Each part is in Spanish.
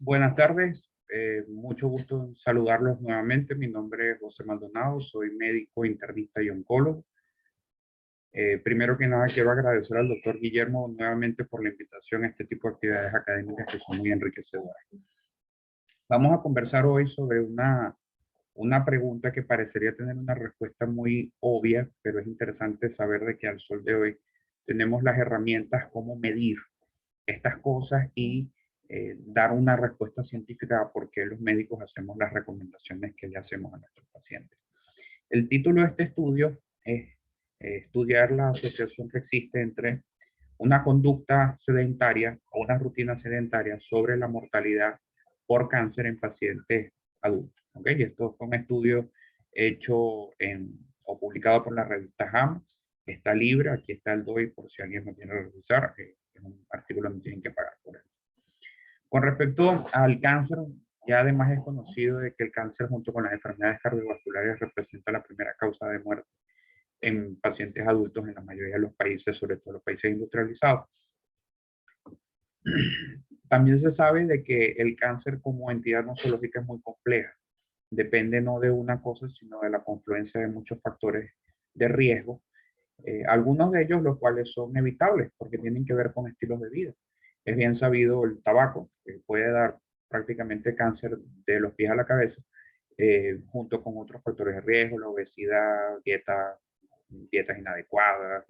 Buenas tardes, mucho gusto en saludarlos nuevamente. Mi nombre es José Maldonado, soy médico, internista y oncólogo. Primero que nada, quiero agradecer al doctor Guillermo nuevamente por la invitación a este tipo de actividades académicas que son muy enriquecedoras. Vamos a conversar hoy sobre una pregunta que parecería tener una respuesta muy obvia, pero es interesante saber de que al sol de hoy tenemos las herramientas cómo medir estas cosas y dar una respuesta científica a por qué los médicos hacemos las recomendaciones que le hacemos a nuestros pacientes. El título de este estudio es estudiar la asociación que existe entre una conducta sedentaria o una rutina sedentaria sobre la mortalidad por cáncer en pacientes adultos. ¿Okay? Y esto fue un estudio hecho o publicado por la revista JAMA. Está libre, aquí está el DOI por si alguien lo quiere revisar. Es un artículo que no tienen que pagar por él. Con respecto al cáncer, ya además es conocido de que el cáncer junto con las enfermedades cardiovasculares representa la primera causa de muerte en pacientes adultos en la mayoría de los países, sobre todo los países industrializados. También se sabe de que el cáncer como entidad nosológica es muy compleja. Depende no de una cosa, sino de la confluencia de muchos factores de riesgo. Algunos de ellos los cuales son evitables porque tienen que ver con estilos de vida. Es bien sabido el tabaco, que puede dar prácticamente cáncer de los pies a la cabeza, junto con otros factores de riesgo, la obesidad, dietas inadecuadas,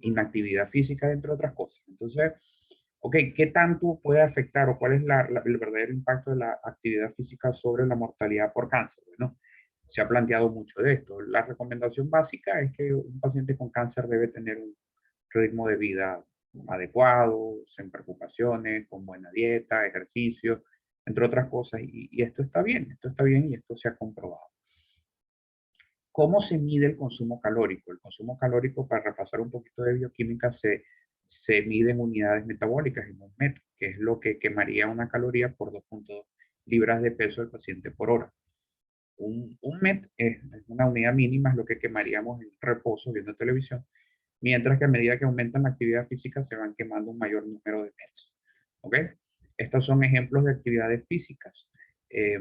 inactividad física, entre otras cosas. Entonces, ok, ¿qué tanto puede afectar o cuál es el verdadero impacto de la actividad física sobre la mortalidad por cáncer? Bueno, se ha planteado mucho de esto. La recomendación básica es que un paciente con cáncer debe tener un ritmo de vida adecuado, sin preocupaciones, con buena dieta, ejercicio, entre otras cosas. Y esto está bien y esto se ha comprobado. ¿Cómo se mide el consumo calórico? El consumo calórico, para repasar un poquito de bioquímica, se mide en unidades metabólicas, en un metro, que es lo que quemaría una caloría por 2.2 libras de peso del paciente por hora. Un MET es una unidad mínima, es lo que quemaríamos en reposo viendo televisión, mientras que a medida que aumentan la actividad física se van quemando un mayor número de METs. ¿Ok? Estos son ejemplos de actividades físicas eh,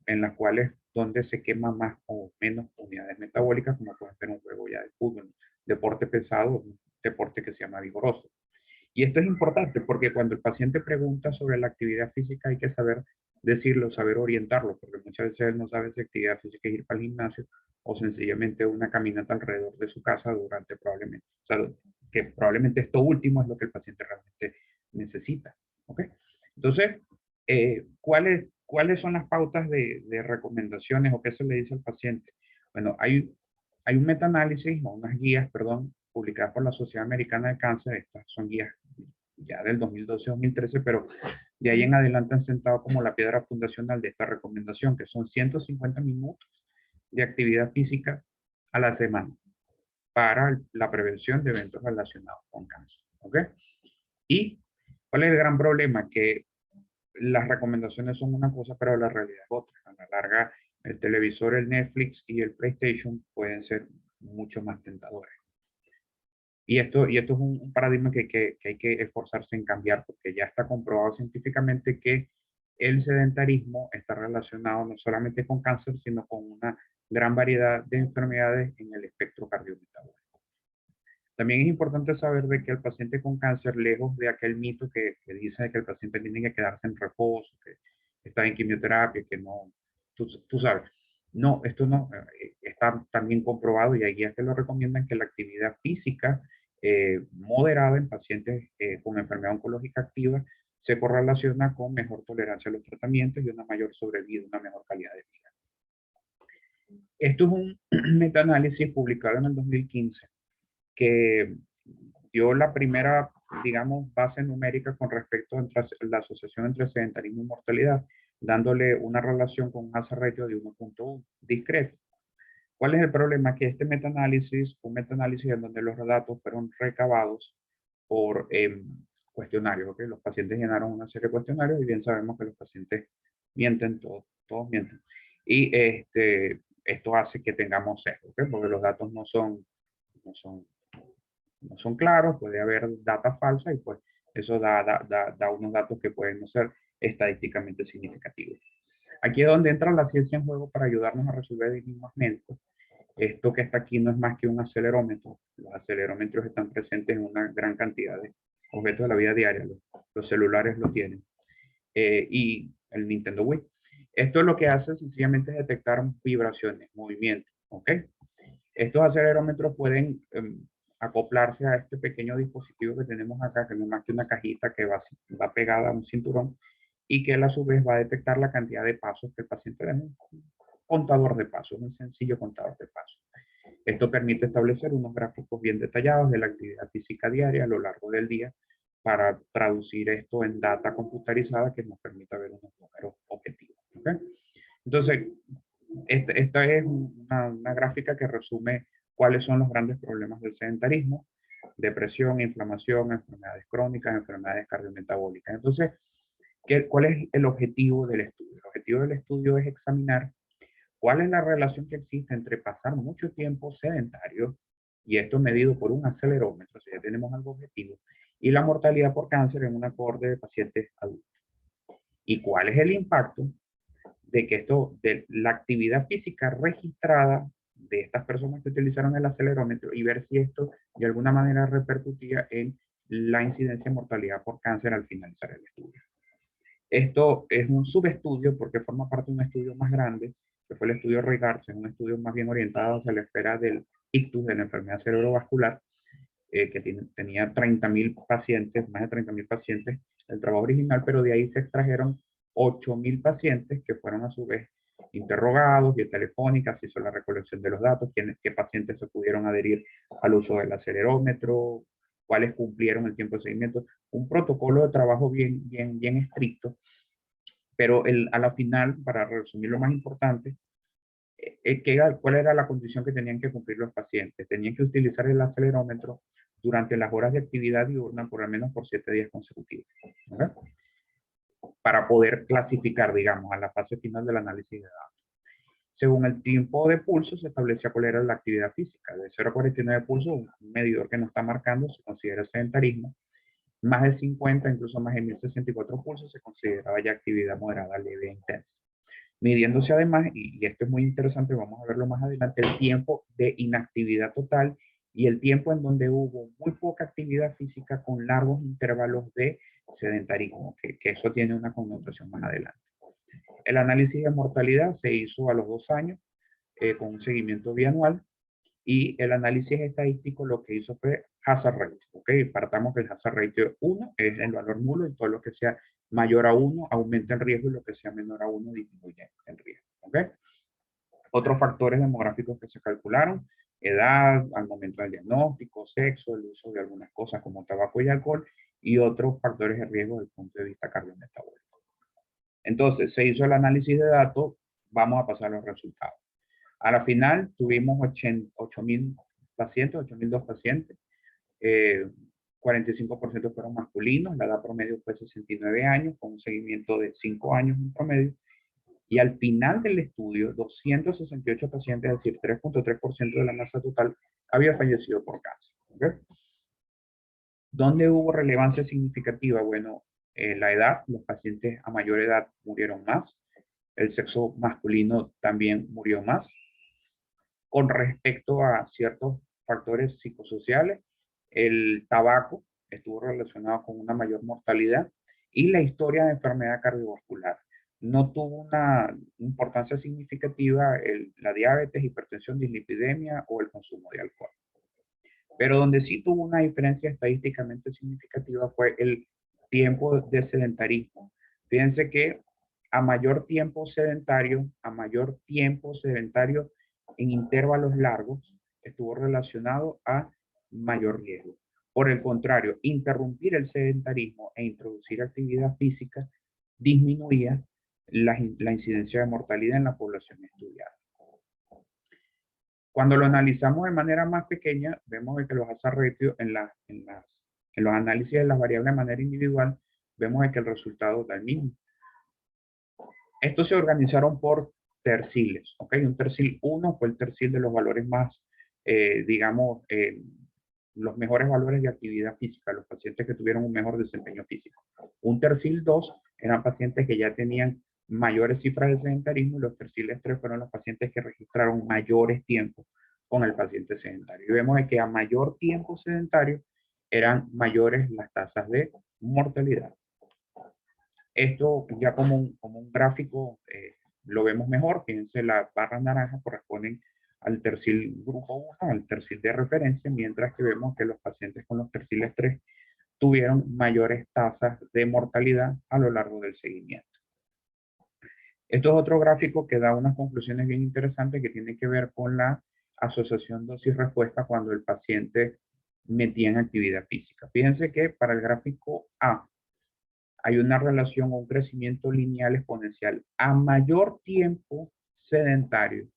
en las cuales donde se quema más o menos unidades metabólicas, como puede ser un juego ya de fútbol, deporte pesado, un deporte que se llama vigoroso. Y esto es importante porque cuando el paciente pregunta sobre la actividad física hay que saber decirlo, saber orientarlo, porque muchas veces él no sabe si actividad física es ir para el gimnasio o sencillamente una caminata alrededor de su casa durante probablemente, o sea, que probablemente esto último es lo que el paciente realmente necesita. ¿Ok? Entonces, ¿cuáles son las pautas de recomendaciones o qué se le dice al paciente? Bueno, hay un metaanálisis o unas guías, perdón, publicadas por la Sociedad Americana de Cáncer. Estas son guías ya del 2012-2013, pero de ahí en adelante han sentado como la piedra fundacional de esta recomendación, que son 150 minutos de actividad física a la semana para la prevención de eventos relacionados con cáncer. ¿Ok? ¿Y cuál es el gran problema? Que las recomendaciones son una cosa, pero la realidad es otra. A la larga, el televisor, el Netflix y el PlayStation pueden ser mucho más tentadores. Y esto es un paradigma que hay que esforzarse en cambiar porque ya está comprobado científicamente que el sedentarismo está relacionado no solamente con cáncer, sino con una gran variedad de enfermedades en el espectro cardiometabólico. También es importante saber de que el paciente con cáncer, lejos de aquel mito que dice que el paciente tiene que quedarse en reposo, que está en quimioterapia, que no, tú sabes. No, esto no está también comprobado y hay guías que lo recomiendan que la actividad física moderada en pacientes con enfermedad oncológica activa se correlaciona con mejor tolerancia a los tratamientos y una mayor sobrevida, una mejor calidad de vida. Esto es un metaanálisis publicado en el 2015 que dio la primera, digamos, base numérica con respecto a la asociación entre sedentarismo y mortalidad, dándole una relación con un hazard ratio de 1.1, discreto. ¿Cuál es el problema? Que este metaanálisis, un metaanálisis en donde los datos fueron recabados por cuestionarios, ¿ok? Los pacientes llenaron una serie de cuestionarios y bien sabemos que los pacientes mienten, todos mienten. Y esto hace que tengamos sesgo, ¿ok? Porque los datos no son no son claros, puede haber data falsa y pues eso da unos datos que pueden no ser. estadísticamente significativo. Aquí es donde entra la ciencia en juego para ayudarnos a resolver enigmas médicos. Esto que está aquí no es más que un acelerómetro. Los acelerómetros están presentes en una gran cantidad de objetos de la vida diaria. Los celulares lo tienen. Y el Nintendo Wii. Esto lo que hace sencillamente es detectar vibraciones, movimientos. ¿Ok? Estos acelerómetros pueden acoplarse a este pequeño dispositivo que tenemos acá, que no es más que una cajita que va pegada a un cinturón y que él a su vez va a detectar la cantidad de pasos que el paciente da. Un contador de pasos, un sencillo contador de pasos. Esto permite establecer unos gráficos bien detallados de la actividad física diaria a lo largo del día para traducir esto en data computarizada que nos permita ver unos números objetivos. ¿Okay? Entonces, esta es una gráfica que resume cuáles son los grandes problemas del sedentarismo: depresión, inflamación, enfermedades crónicas, enfermedades cardiometabólicas. Entonces, ¿cuál es el objetivo del estudio? El objetivo del estudio es examinar cuál es la relación que existe entre pasar mucho tiempo sedentario, y esto medido por un acelerómetro, si ya tenemos algo objetivo, y la mortalidad por cáncer en una cohorte de pacientes adultos. ¿Y cuál es el impacto de que de la actividad física registrada de estas personas que utilizaron el acelerómetro, y ver si esto de alguna manera repercutía en la incidencia de mortalidad por cáncer al finalizar el estudio? Esto es un subestudio porque forma parte de un estudio más grande, que fue el estudio RIGARDS, un estudio más bien orientado hacia la esfera del ictus, de la enfermedad cerebrovascular, que tenía 30.000 pacientes, más de 30.000 pacientes, el trabajo original, pero de ahí se extrajeron 8.000 pacientes que fueron a su vez interrogados, vía telefónica, se hizo la recolección de los datos, qué pacientes se pudieron adherir al uso del acelerómetro, cuáles cumplieron el tiempo de seguimiento, un protocolo de trabajo bien estricto, pero a la final, para resumir lo más importante, ¿cuál era la condición que tenían que cumplir los pacientes? Tenían que utilizar el acelerómetro durante las horas de actividad diurna por al menos por 7 días consecutivos, ¿verdad? Para poder clasificar, digamos, a la fase final del análisis de datos. Según el tiempo de pulso, se establecía cuál era la actividad física. De 0 a 49 pulso, un medidor que no está marcando, se considera sedentarismo. Más de 50, incluso más de 1064 pulsos, se consideraba ya actividad moderada, leve e intensa. Midiéndose además, y esto es muy interesante, vamos a verlo más adelante, el tiempo de inactividad total y el tiempo en donde hubo muy poca actividad física con largos intervalos de sedentarismo, que eso tiene una connotación más adelante. El análisis de mortalidad se hizo a los 2 años con un seguimiento bianual, y el análisis estadístico lo que hizo fue hazard ratio. ¿Ok? Partamos que el hazard ratio 1 es el valor nulo, y todo lo que sea mayor a 1 aumenta el riesgo, y lo que sea menor a 1 disminuye el riesgo. ¿Ok? Otros factores demográficos que se calcularon: edad al momento del diagnóstico, sexo, el uso de algunas cosas como tabaco y alcohol, y otros factores de riesgo desde el punto de vista cardiometabólico. Entonces, se hizo el análisis de datos, vamos a pasar a los resultados. A la final tuvimos 8.000 pacientes, 8.002 pacientes, 45% fueron masculinos, la edad promedio fue 69 años, con un seguimiento de 5 años en promedio, y al final del estudio, 268 pacientes, es decir, 3.3% de la masa total, había fallecido por cáncer. ¿Okay? ¿Dónde hubo relevancia significativa? Bueno, la edad, los pacientes a mayor edad murieron más, el sexo masculino también murió más. Con respecto a ciertos factores psicosociales, el tabaco estuvo relacionado con una mayor mortalidad, y la historia de enfermedad cardiovascular. No tuvo una importancia significativa la diabetes, hipertensión, dislipidemia o el consumo de alcohol. Pero donde sí tuvo una diferencia estadísticamente significativa fue el tiempo de sedentarismo. Fíjense que a mayor tiempo sedentario en intervalos largos, estuvo relacionado a mayor riesgo. Por el contrario, interrumpir el sedentarismo e introducir actividad física disminuía la incidencia de mortalidad en la población estudiada. Cuando lo analizamos de manera más pequeña, vemos que los hazard ratios en los análisis de las variables de manera individual, vemos que el resultado da el mismo. Estos se organizaron por terciles, ¿ok? Un tercil 1 fue el tercil de los valores más, digamos, los mejores valores de actividad física, los pacientes que tuvieron un mejor desempeño físico. Un tercil 2 eran pacientes que ya tenían mayores cifras de sedentarismo y los terciles 3 fueron los pacientes que registraron mayores tiempos con el paciente sedentario. Y vemos que a mayor tiempo sedentario eran mayores las tasas de mortalidad. Esto ya como un gráfico lo vemos mejor. Fíjense, las barras naranjas corresponden al tercil grupo 1, al tercil de referencia, mientras que vemos que los pacientes con los terciles 3 tuvieron mayores tasas de mortalidad a lo largo del seguimiento. Esto es otro gráfico que da unas conclusiones bien interesantes que tienen que ver con la asociación dosis-respuesta cuando el paciente metía en actividad física. Fíjense que para el gráfico A hay una relación o un crecimiento lineal exponencial. A mayor tiempo sedentario,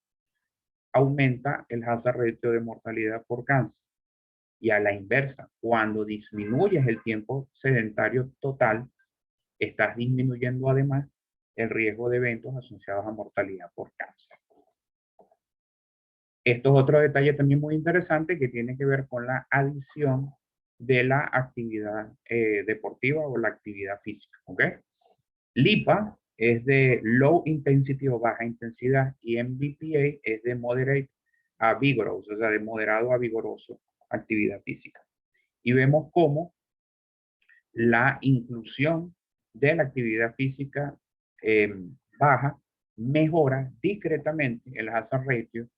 aumenta el hazard ratio de mortalidad por cáncer. Y a la inversa, cuando disminuyes el tiempo sedentario total, estás disminuyendo además el riesgo de eventos asociados a mortalidad por cáncer. Esto es otro detalle también muy interesante que tiene que ver con la adición de la actividad deportiva o la actividad física. ¿Ok? LIPA es de low intensity o baja intensidad y MBPA es de moderate a vigorous, o sea, de moderado a vigoroso actividad física. Y vemos cómo la inclusión de la actividad física baja mejora discretamente el hazard ratio,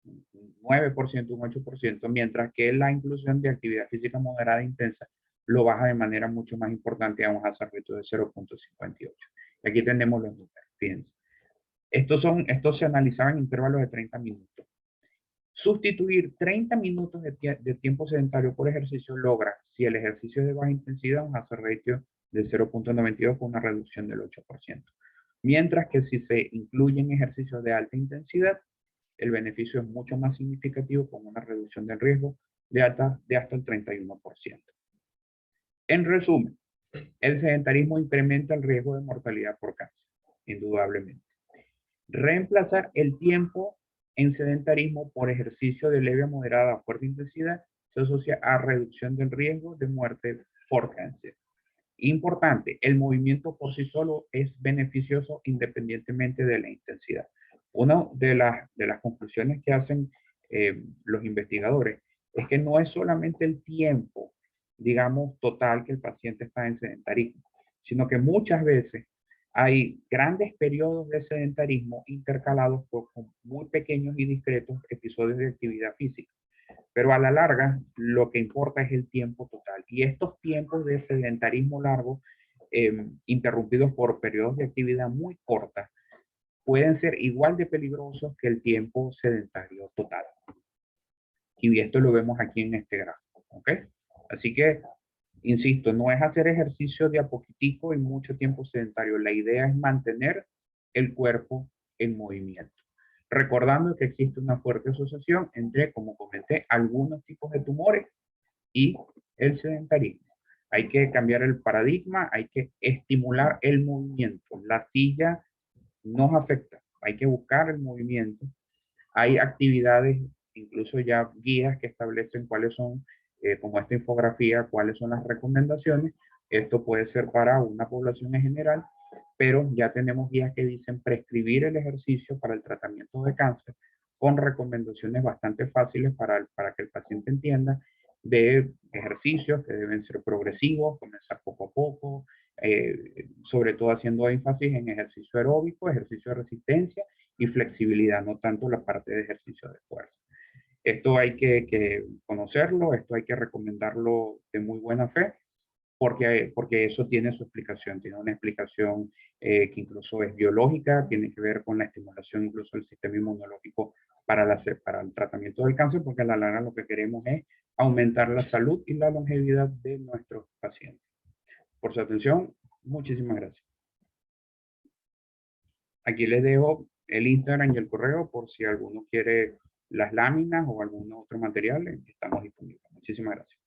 un 9%, un 8%, mientras que la inclusión de actividad física moderada e intensa lo baja de manera mucho más importante a un hazard ratio de 0.58. Y aquí tenemos los números, fíjense. Estos se analizaban en intervalos de 30 minutos. Sustituir 30 minutos de tiempo sedentario por ejercicio logra, si el ejercicio es de baja intensidad, un hazard ratio de 0.92 con una reducción del 8%. Mientras que si se incluyen ejercicios de alta intensidad, el beneficio es mucho más significativo con una reducción del riesgo de hasta el 31%. En resumen, el sedentarismo incrementa el riesgo de mortalidad por cáncer, indudablemente. Reemplazar el tiempo en sedentarismo por ejercicio de leve a moderada a fuerte intensidad se asocia a reducción del riesgo de muerte por cáncer. Importante, el movimiento por sí solo es beneficioso independientemente de la intensidad. Una de las conclusiones que hacen los investigadores es que no es solamente el tiempo, digamos, total que el paciente está en sedentarismo, sino que muchas veces hay grandes periodos de sedentarismo intercalados con muy pequeños y discretos episodios de actividad física. Pero a la larga, lo que importa es el tiempo total. Y estos tiempos de sedentarismo largo, interrumpidos por periodos de actividad muy cortas, pueden ser igual de peligrosos que el tiempo sedentario total. Y esto lo vemos aquí en este gráfico. ¿Ok? Así que, insisto, no es hacer ejercicio de a poquitico y mucho tiempo sedentario. La idea es mantener el cuerpo en movimiento. Recordando que existe una fuerte asociación entre, como comenté, algunos tipos de tumores y el sedentarismo. Hay que cambiar el paradigma, hay que estimular el movimiento. La silla nos afecta, hay que buscar el movimiento. Hay actividades, incluso ya guías que establecen cuáles son, como esta infografía, cuáles son las recomendaciones. Esto puede ser para una población en general, pero ya tenemos guías que dicen prescribir el ejercicio para el tratamiento de cáncer con recomendaciones bastante fáciles para que el paciente entienda de ejercicios que deben ser progresivos, comenzar poco a poco, sobre todo haciendo énfasis en ejercicio aeróbico, ejercicio de resistencia y flexibilidad, no tanto la parte de ejercicio de fuerza. Esto hay que conocerlo, esto hay que recomendarlo de muy buena fe, porque eso tiene su explicación, tiene una explicación que incluso es biológica, tiene que ver con la estimulación incluso del sistema inmunológico para el tratamiento del cáncer, porque a la larga lo que queremos es aumentar la salud y la longevidad de nuestros pacientes. Por su atención, muchísimas gracias. Aquí les dejo el Instagram y el correo por si alguno quiere las láminas o algún otro material, estamos disponibles. Muchísimas gracias.